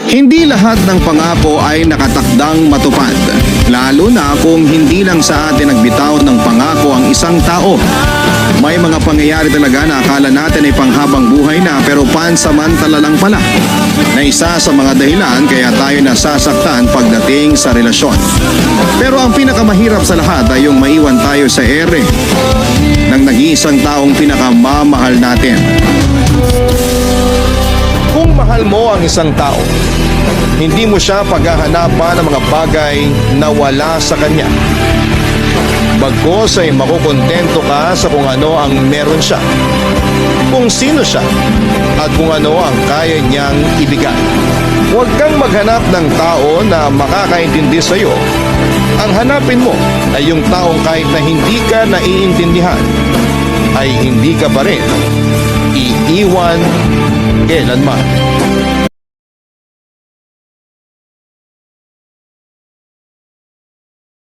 Hindi lahat ng pangako ay nakatakdang matupad, lalo na kung hindi lang sa atin nagbitaw ng pangako ang isang tao. May mga pangyayari talaga na akala natin ay panghabang buhay na pero pansamantala lang pala, na isa sa mga dahilan kaya tayo nasasaktan pagdating sa relasyon. Pero ang pinakamahirap sa lahat ay yung maiwan tayo sa ere ng nag-iisang taong pinakamamahal natin. Kung mahal mo ang isang tao, hindi mo siya paghahanapan ng mga bagay na wala sa kanya. Bagkus ay makukontento ka sa kung ano ang meron siya, kung sino siya, at kung ano ang kaya niyang ibigay. Huwag kang maghanap ng tao na makakaintindi sa iyo. Ang hanapin mo ay yung taong kahit na hindi ka naiintindihan, ay hindi ka pa rin iiwan kailanman.